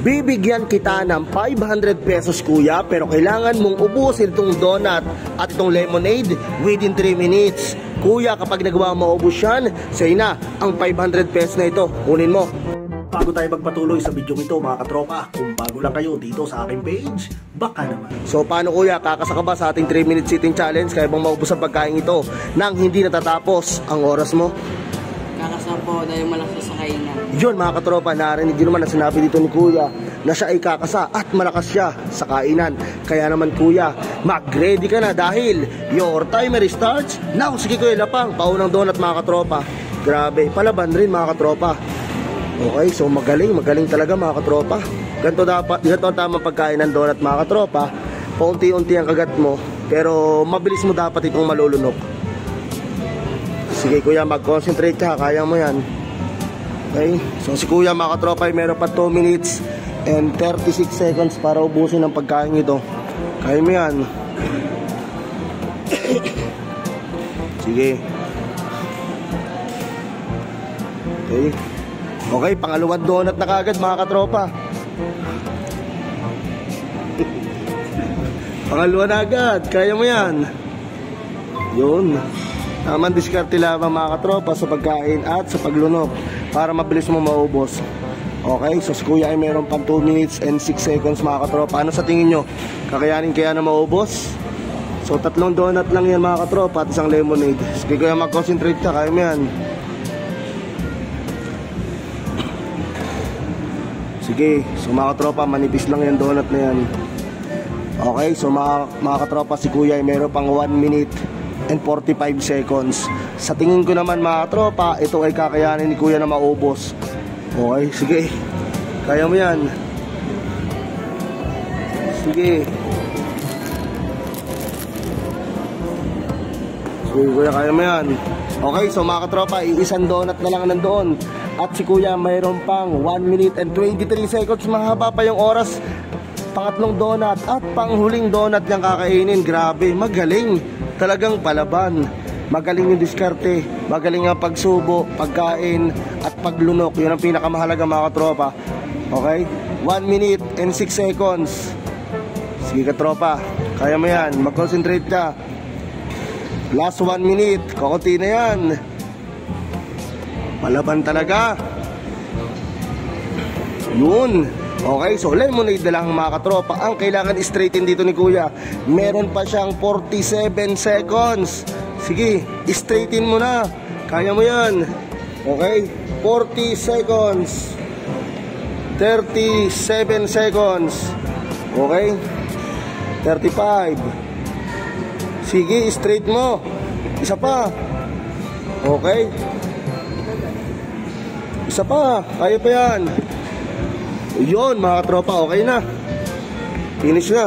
Bibigyan kita ng 500 pesos kuya, pero kailangan mong ubusin itong donut at itong lemonade within 3 minutes. Kuya, kapag nagawa mo ubus yan, say na, ang 500 pesos na ito, kunin mo. Bago tayo magpatuloy sa video ito mga katropa, kung bago lang kayo dito sa aking page, baka naman. So paano kuya, kakasa ka ba sa ating 3 minute sitting challenge? Kaya bang maubos ang pagkain ito nang hindi natatapos ang oras mo? Kakasa po dahil malakas sa kainan. Yun mga katropa, narinig yun naman na sinabi dito ni kuya na siya ay kakasa at malakas siya sa kainan. Kaya naman kuya, mag-ready ka na dahil your timer starts now. Sige kuya, lapang, paunang donut mga katropa. Grabe, palaban rin mga katropa. Okay, so magaling talaga mga katropa. Ganito ang tamang pagkain ng donut mga katropa. Paunti-unti ang kagat mo, pero mabilis mo dapat itong malulunok. Sige kuya, mag-concentrate ka, kaya mo yan. Okay, so si kuya mga katropa ay meron pa 2 minutes and 36 seconds para ubusin ang pagkain ito. Kaya mo yan. Sige. Okay. Okay, pangalawang donut na kagad mga katropa. Pangalawa na agad, kaya mo yan. Yun. Tamang diskarte lamang mga katropa sa pagkain at sa paglunok para mabilis mo maubos. Okay, so si kuya ay meron pang 2 minutes and 6 seconds mga katropa. Ano sa tingin nyo? Kakayanin kaya na maubos? So 3 donut lang yan mga katropa at isang lemonade. Sige kuya, mag-concentrate ka, kaya mo yan. Sige, so mga katropa, manipis lang yung donut na yan. Okay, so mga katropa, si kuya ay meron pang 1 minute and 45 seconds. Sa tingin ko naman mga katropa, ito ay kakayanin ni kuya na maubos. Okay, sige, kaya mo yan. Sige. Sige kuya, kaya mo yan. Okay, so mga katropa, isang donut na lang nandoon. At si kuya mayroon pang 1 minute and 23 seconds. Mahaba pa yung oras. Pangatlong donut at panghuling donut niyang kakainin. Grabe, magaling. Talagang palaban. Magaling yung diskarte, magaling ang pagsubo, pagkain at paglunok. Yun ang pinakamahalaga mga katropa. Okay? 1 minute and 6 seconds. Sige katropa, kaya mo yan. Mag-concentrate ka. Last 1 minute, kakunti na yan. Palaban talaga. Yun. Okay, so lemonade na lang mga katropa. Ang kailangan straighten dito ni kuya, meron pa siyang 47 seconds. Sige, straighten mo na. Kaya mo yan. Okay, 40 seconds, 37 seconds. Okay, 35. Sige, straight mo. Isa pa. Okay, isa pa. Kaya pa yan. Yun mga katropa, okay na. Finish na.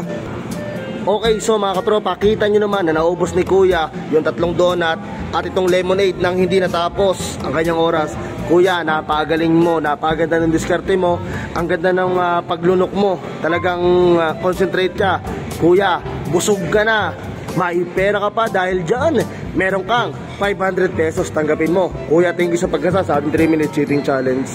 Okay, so mga katropa, kita nyo naman na naubos ni kuya yung 3 donut at itong lemonade nang hindi natapos ang kanyang oras. Kuya, napagaling mo, napaganda ng diskarte mo, ang ganda ng paglunok mo. Talagang concentrate ka. Kuya, busog ka na. May pera ka pa dahil dyan meron kang 500 pesos, tanggapin mo. Kuya, thank you sa pagkasa sa ating 3 minute cheating challenge.